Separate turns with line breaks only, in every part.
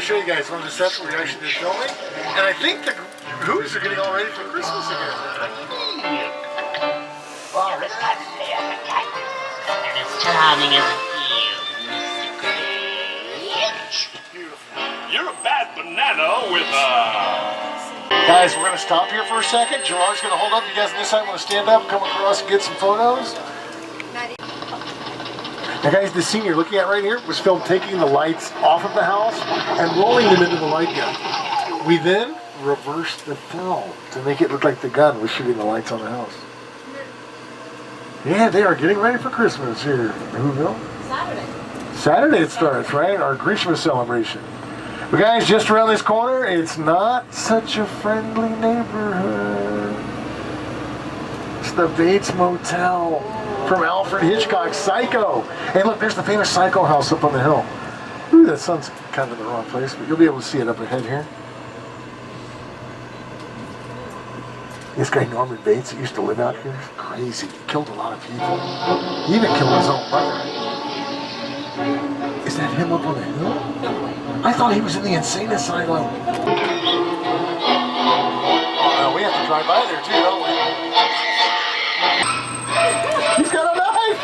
show you guys one of the sets where we actually did filming. And I think the Who's are getting all ready for Christmas again.
Wow, look at that. And as charming as it feels.
You're a bad banana with
Guys, we're going to stop here for a second. Gerard's going to hold up. You guys on this side want to stand up, come across and get some photos. Now guys, the scene you're looking at right here was filmed taking the lights off of the house and rolling them into the light gun. We then reversed the film to make it look like the gun was shooting the lights on the house. Yeah, they are getting ready for Christmas here in Whoville. Saturday it starts, right? Our Christmas celebration. But guys, just around this corner, it's not such a friendly neighborhood. It's the Bates Motel from Alfred Hitchcock's Psycho. Hey look, there's the famous Psycho house up on the hill. Ooh, that sun's kind of in the wrong place, but you'll be able to see it up ahead here. This guy Norman Bates, he used to live out here. Crazy. He killed a lot of people. He even killed his own mother. Is that him up on the hill? I thought he was in the insane asylum. Oh, we have to drive by there too, don't we? He's got a knife!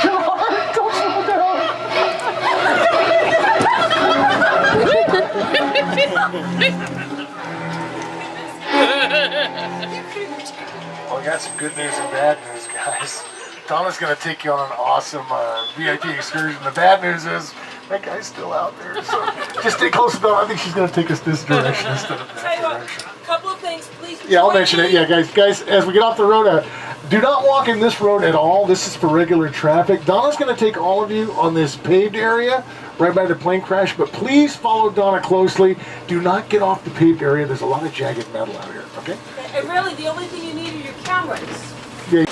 Gerard, don't slow down! Well, we got some good news and bad news, guys. Donna's going to take you on an awesome VIP excursion. The bad news is that guy's still out there, so just stay close to Donna. I think she's going to take us this direction instead of that direction.
A couple of things, please.
Yeah, I'll mention it. Yeah, guys, as we get off the road, do not walk in this road at all. This is for regular traffic. Donna's going to take all of you on this paved area right by the plane crash, but please follow Donna closely. Do not get off the paved area. There's a lot of jagged metal out here, okay?
And really, the only thing you need are your cameras.
Yeah.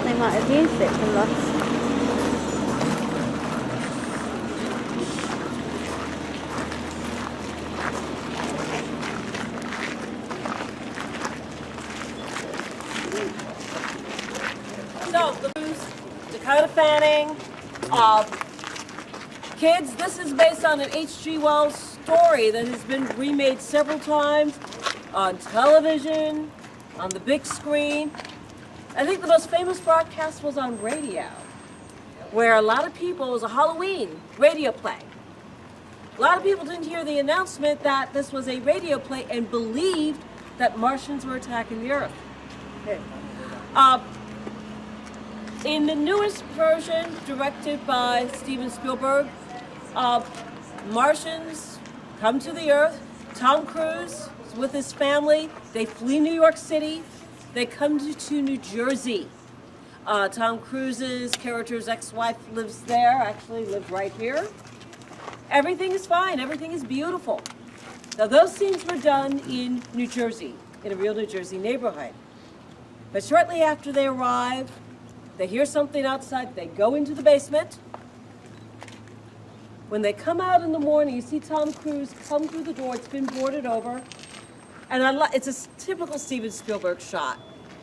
They might have used it for lots.
So, the Dakota Fanning. Kids, this is based on an H.G. Wells story that has been remade several times on television, on the big screen. I think the most famous broadcast was on radio, where a lot of people, it was a Halloween radio play. A lot of people didn't hear the announcement that this was a radio play and believed that Martians were attacking the Earth. In the newest version, directed by Steven Spielberg, Martians come to the Earth. Tom Cruise is with his family. They flee New York City. They come to New Jersey. Tom Cruise's character's ex-wife lives there, actually lived right here. Everything is fine, everything is beautiful. Now those scenes were done in New Jersey, in a real New Jersey neighborhood. But shortly after they arrive, they hear something outside, they go into the basement. When they come out in the morning, you see Tom Cruise come through the door, it's been boarded over. And it's a typical Steven Spielberg shot.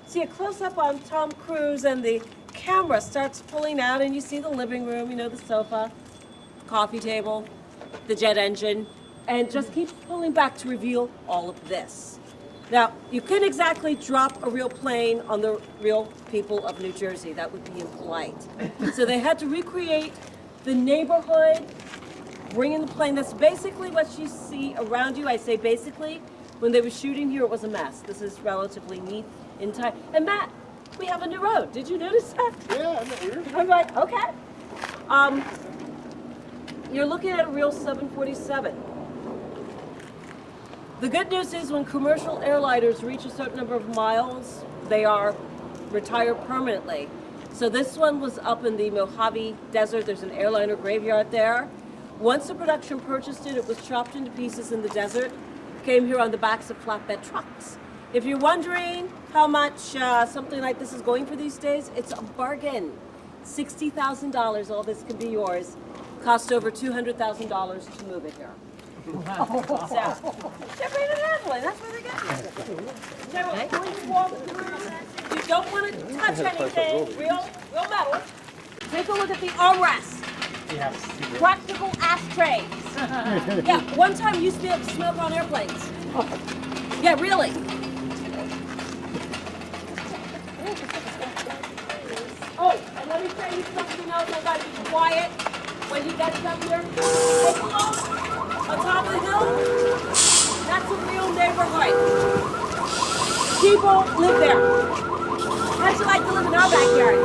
See a close-up on Tom Cruise and the camera starts pulling out and you see the living room, you know, the sofa, coffee table, the jet engine, and just keeps pulling back to reveal all of this. Now, you couldn't exactly drop a real plane on the real people of New Jersey. That would be impolite. So they had to recreate the neighborhood, bring in the plane. That's basically what you see around you. I say basically. When they were shooting here, it was a mess. This is relatively neat in time. And Matt, we have a new road. Did you notice that?
Yeah, I'm not weird.
I'm like, okay. You're looking at a real 747. The good news is when commercial airliners reach a certain number of miles, they are retired permanently. So this one was up in the Mojave Desert. There's an airliner graveyard there. Once the production purchased it, it was chopped into pieces in the desert. Came here on the backs of flatbed trucks. If you're wondering how much something like this is going for these days, it's a bargain. $60,000, all this can be yours. Cost over $200,000 to move it here. Wow. So, shipping and handling, that's where they get it. So, going to walk through, you don't want to touch anything, real metal. Take a look at the armrest. Practical ashtrays. Yeah, one time used to be able to smoke on airplanes. Yeah, really. Oh, and let me tell you something else. I got to be quiet when you guys come here. Take a look on top of the hill. That's a real neighborhood. People live there. How'd you like to live in our backyard?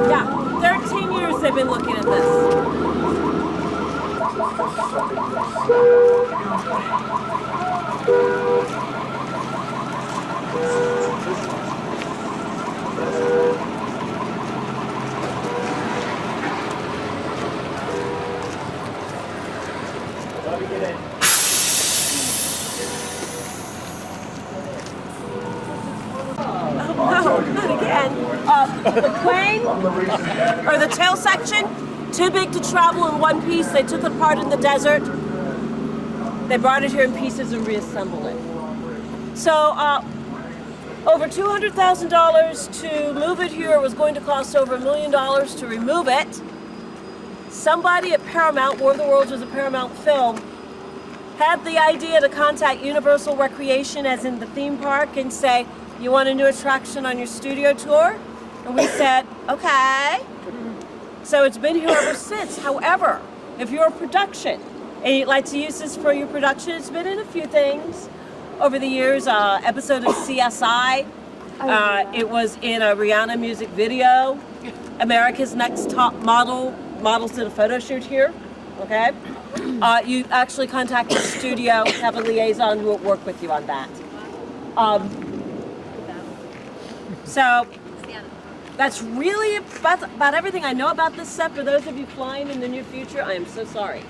Yeah, 13 years they've been looking at this. No, not again. The crane, or the tail section, too big to travel in one piece. They took it apart in the desert. They brought it here in pieces and reassembled it. So, over $200,000 to move it here. It was going to cost over $1 million to remove it. Somebody at Paramount, War of the Worlds was a Paramount film, had the idea to contact Universal Recreation, as in the theme park, and say, you want a new attraction on your studio tour? And we said, okay. So it's been here ever since. However, if you're a production and you'd like to use this for your production, it's been in a few things over the years. Episode of CSI. It was in a Rihanna music video. America's Next Top Models did a photo shoot here. Okay. You actually contact the studio, have a liaison who will work with you on that. So that's really about everything I know about this set. For those of you flying in the near future, I am so sorry.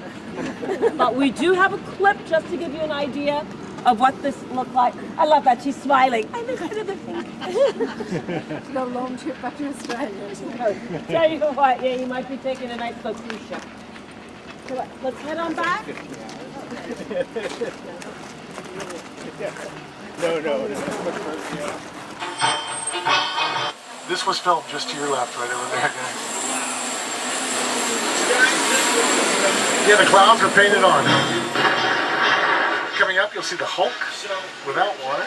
But we do have a clip just to give you an idea of what this looked like. I love that she's smiling. I'm excited to think.
To go long trip back to Australia.
Tell you what, yeah, you might be taking a nice boat cruise ship. So let's head on back.
No.
This was filmed just to your left, right over there, guys. Yeah, the clouds are painted on. Coming up, you'll see the Hulk without water.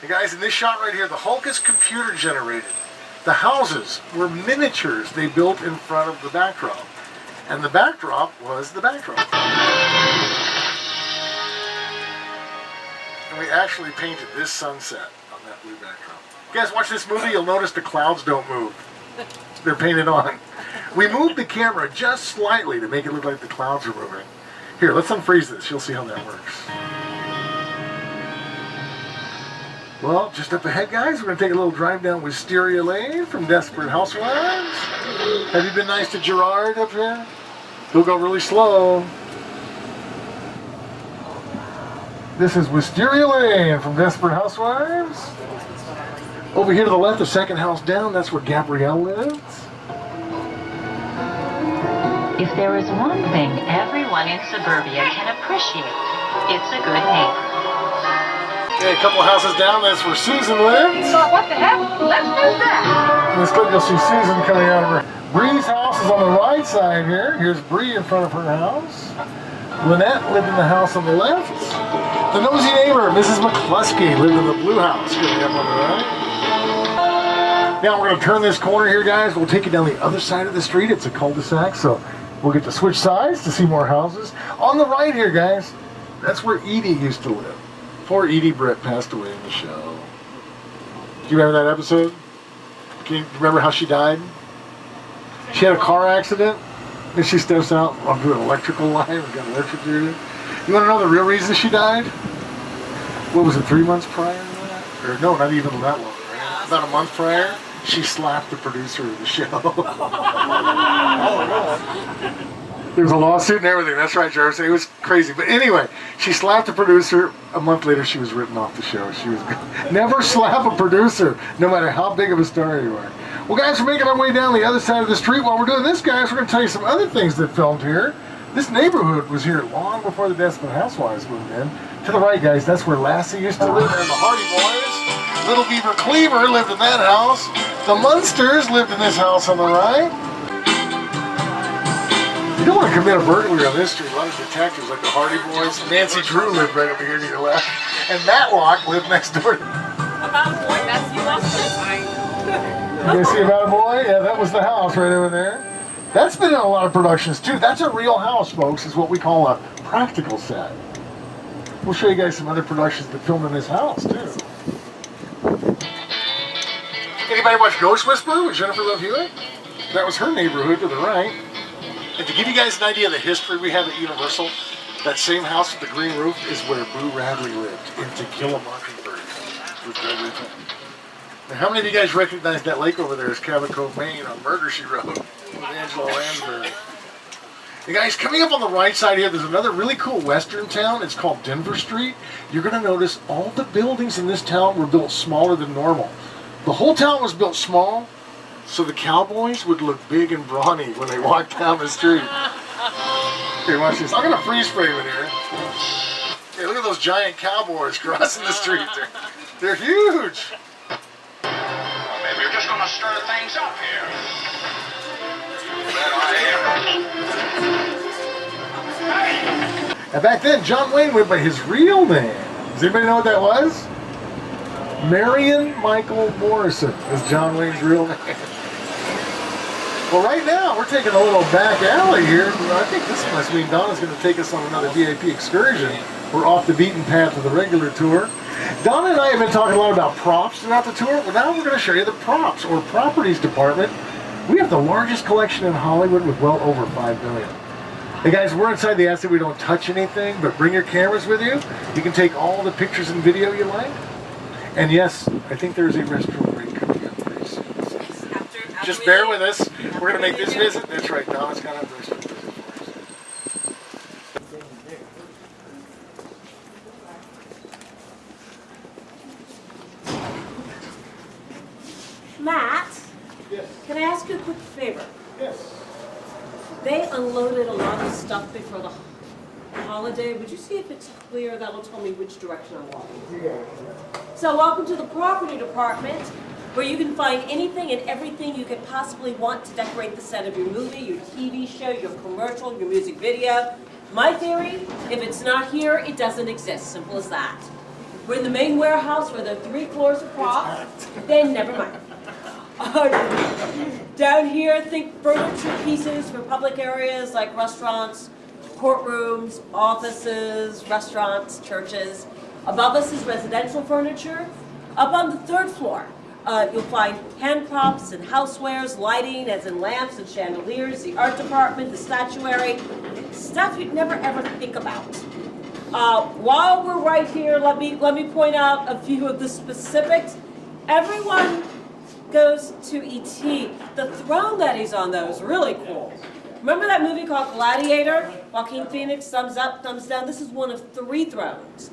Hey guys, in this shot right here, the Hulk is computer generated. The houses were miniatures they built in front of the backdrop. And the backdrop was the backdrop. And we actually painted this sunset on that blue backdrop. You guys watch this movie, you'll notice the clouds don't move. They're painted on. We moved the camera just slightly to make it look like the clouds are moving. Here, let's unfreeze this. You'll see how that works. Well, just up ahead, guys, we're going to take a little drive down Wisteria Lane from Desperate Housewives. Have you been nice to Gerard up here? He'll go really slow. This is Wisteria Lane from Desperate Housewives. Over here to the left, the second house down, that's where Gabrielle lives.
If there is one thing everyone in suburbia can appreciate, it's a good neighbor.
Okay, a couple houses down, that's where Susan lives.
What the heck? Let's do that!
In this clip, you'll see Susan coming out of her. Bree's house is on the right side here. Here's Bree in front of her house. Lynette lived in the house on the left. The nosy neighbor, Mrs. McCluskey, lived in the blue house, going up on the right. Now we're going to turn this corner here, guys. We'll take you down the other side of the street. It's a cul-de-sac, so we'll get to switch sides to see more houses. On the right here, guys, that's where Edie used to live. Poor Edie Britt passed away in the show. Do you remember that episode? Can you remember how she died? She had a car accident, and she steps out onto an electrical line and got electrocuted. You want to know the real reason she died? What was it, 3 months prior to that? Or no, not even that long, right? About a month prior, she slapped the producer of the show. There was a lawsuit and everything. That's right, Jarvis. It was crazy. But anyway, she slapped the producer. A month later, she was written off the show. She was never slap a producer, no matter how big of a star you are. Well, guys, we're making our way down the other side of the street. While we're doing this, guys, we're going to tell you some other things that filmed here. This neighborhood was here long before the Desperate Housewives moved in. To the right, guys, that's where Lassie used to live, and the Hardy Boys. Little Beaver Cleaver lived in that house. The Munsters lived in this house on the right. You don't want to commit a burglary on this street. A lot of detectives like the Hardy Boys. Nancy Drew lived right over here to your left. And Matlock lived next door.
About a boy, that's you lost it.
You guys see About a Boy? Yeah, that was the house right over there. That's been in a lot of productions too. That's a real house, folks. Is what we call a practical set. We'll show you guys some other productions that filmed in this house too. Anybody watch Ghost Whisperer with Jennifer Love Hewitt? That was her neighborhood to the right. And to give you guys an idea of the history we have at Universal, that same house with the green roof is where Boo Radley lived in To Kill a Mockingbird with Gregory Peck. Now, how many of you guys recognize that lake over there as Cabot Cove, Maine on Murder, She Wrote with Angela Lansbury? You guys, coming up on the right side here, there's another really cool western town. It's called Denver Street. You're going to notice all the buildings in this town were built smaller than normal. The whole town was built small, so the cowboys would look big and brawny when they walked down the street. Here, watch this. I'm going to freeze frame it here. Hey, look at those giant cowboys crossing the street. They're huge.
Well, maybe you're just gonna stir things up here. That I am.
And back then, John Wayne went by his real name. Does anybody know what that was? Marion Michael Morrison is John Wayne's real name. Well, right now, we're taking a little back alley here. I think this must mean Donna's going to take us on another VIP excursion. We're off the beaten path of the regular tour. Donna and I have been talking a lot about props throughout the tour. Well, now we're going to show you the props, or properties department. We have the largest collection in Hollywood with well over $5 billion. Hey guys, we're inside the asset. We don't touch anything, but bring your cameras with you. You can take all the pictures and video you like. And yes, I think there's a restroom break coming up pretty soon. So just bear with us. We're going to make this visit. That's right, Donna's got a restroom visit for us.
Matt,
Yes.
can I ask you a quick favor?
Yes.
They unloaded a lot of stuff before the holiday. Would you see if it's clear? That'll tell me which direction I'm walking. So welcome to the property department, where you can find anything and everything you could possibly want to decorate the set of your movie, your TV show, your commercial, your music video. My theory, if it's not here, it doesn't exist. Simple as that. We're in the main warehouse where there are 3 floors of props. Then never mind. Down here, think furniture pieces for public areas like restaurants, courtrooms, offices, restaurants, churches. Above us is residential furniture. Up on the 3rd floor, you'll find hand props and housewares, lighting, as in lamps and chandeliers, the art department, the statuary, stuff you'd never ever think about. While we're right here, let me point out a few of the specifics. Everyone goes to E.T. The throne that he's on, though, is really cool. Remember that movie called Gladiator? Joaquin Phoenix, thumbs up, thumbs down. This is one of 3 thrones.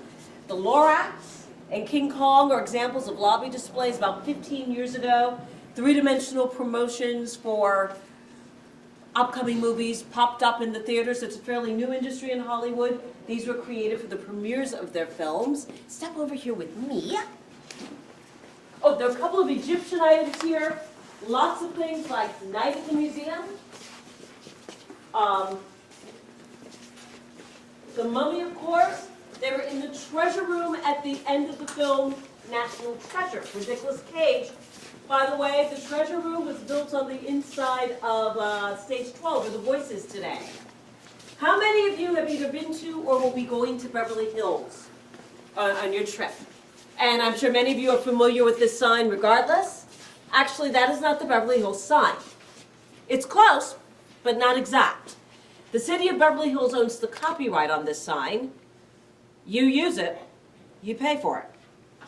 The Lorax and King Kong are examples of lobby displays about 15 years ago. 3-dimensional promotions for upcoming movies popped up in the theaters. It's a fairly new industry in Hollywood. These were created for the premieres of their films. Step over here with me. Oh, there are a couple of Egyptian items here. Lots of things like Night at the Museum. The Mummy, of course. They were in the treasure room at the end of the film National Treasure with Nicolas Cage. By the way, the treasure room was built on the inside of Stage 12, where The Voice is today. How many of you have either been to or will be going to Beverly Hills on your trip? And I'm sure many of you are familiar with this sign regardless. Actually, that is not the Beverly Hills sign. It's close, but not exact. The city of Beverly Hills owns the copyright on this sign. You use it, you pay for it.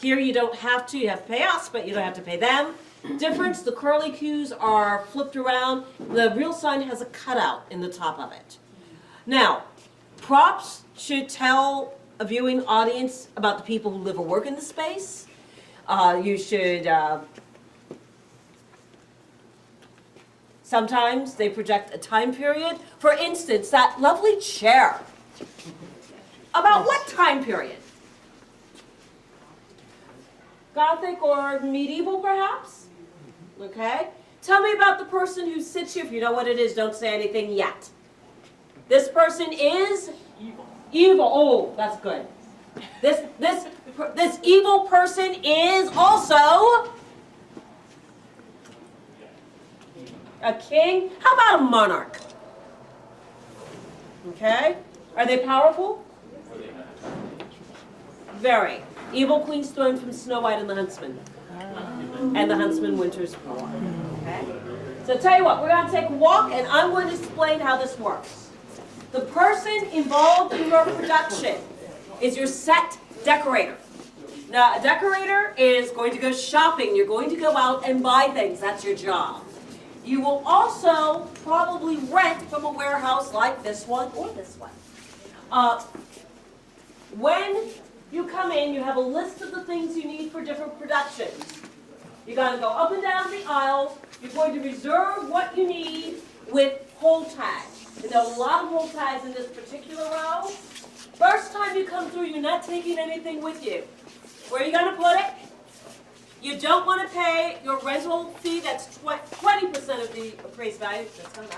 Here you don't have to, you have to pay us, but you don't have to pay them. Difference, the curly cues are flipped around. The real sign has a cutout in the top of it. Now, props should tell a viewing audience about the people who live or work in the space. You should Sometimes they project a time period. For instance, that lovely chair. About what time period? Gothic or medieval, perhaps? Okay. Tell me about the person who sits here. If you know what it is, don't say anything yet. This person is evil. Oh, that's good. This evil person is also a king. How about a monarch? Okay. Are they powerful? Very. Evil queen's throne from Snow White and the Huntsman. And the Huntsman Winter's War. Okay? So tell you what, we're going to take a walk and I'm going to explain how this works. The person involved in your production is your set decorator. Now, a decorator is going to go shopping. You're going to go out and buy things. That's your job. You will also probably rent from a warehouse like this one or this one. When you come in, you have a list of the things you need for different productions. You're going to go up and down the aisles. You're going to reserve what you need with hold tags. And there are a lot of hold tags in this particular row. First time you come through, you're not taking anything with you. Where are you going to put it? You don't want to pay your rental fee, that's 20% of the appraised value, that's coming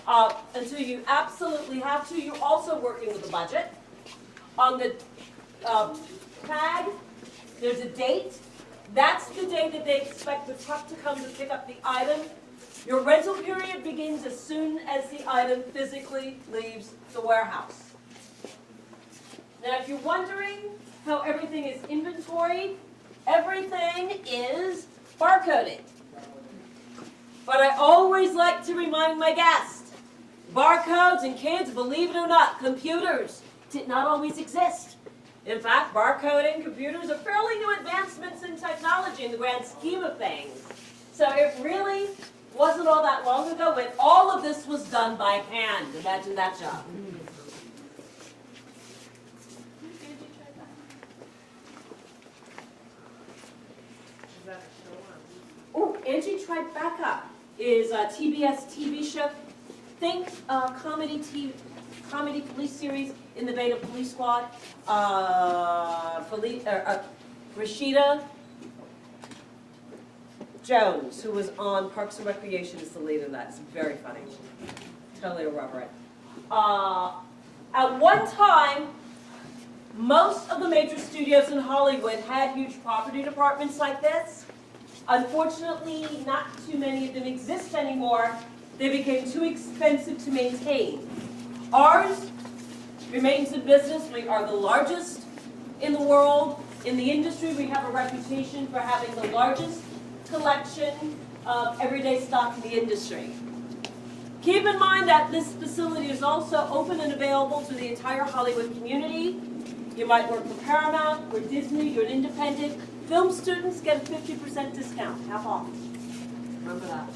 up, until you absolutely have to. You're also working with a budget. On the tag, there's a date. That's the day that they expect the truck to come to pick up the item. Your rental period begins as soon as the item physically leaves the warehouse. Now, if you're wondering how everything is inventoried, everything is barcoded. But I always like to remind my guests, barcodes and kids, believe it or not, computers did not always exist. In fact, barcoding computers are fairly new advancements in technology in the grand scheme of things. So it really wasn't all that long ago when all of this was done by hand. Imagine that job. Oh, Angie Tribeca is a TBS TV show. Think comedy police series in the vein of Police Squad. Rashida Jones, who was on Parks and Recreation, is the lead in that. It's very funny. Totally irreverent. At one time, most of the major studios in Hollywood had huge property departments like this. Unfortunately, not too many of them exist anymore. They became too expensive to maintain. Ours remains in business. We are the largest in the world. In the industry, we have a reputation for having the largest collection of everyday stock in the industry. Keep in mind that this facility is also open and available to the entire Hollywood community. You might work for Paramount or Disney, you're an independent. Film students get a 50% discount, half off. Remember that.